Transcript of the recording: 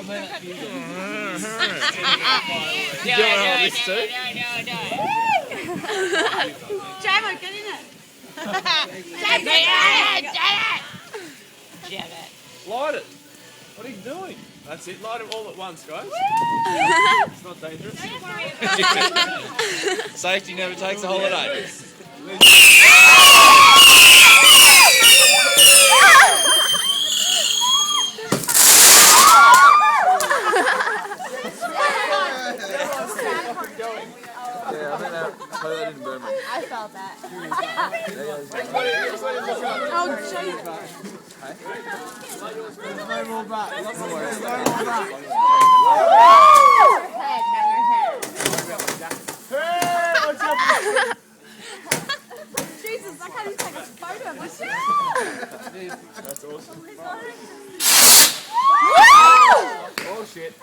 Jamo, get in it. Jam it. Light it. What are you doing? That's it. Light it all at once, guys. It's not dangerous. Safety never takes a holiday. Yeah, I think that in Birmingham. I felt that. Oh, jeez. No more back. No more back. Head, not your head. Hey, what's up? Jesus, I can't even take a photo of myself. That's awesome. Oh shit.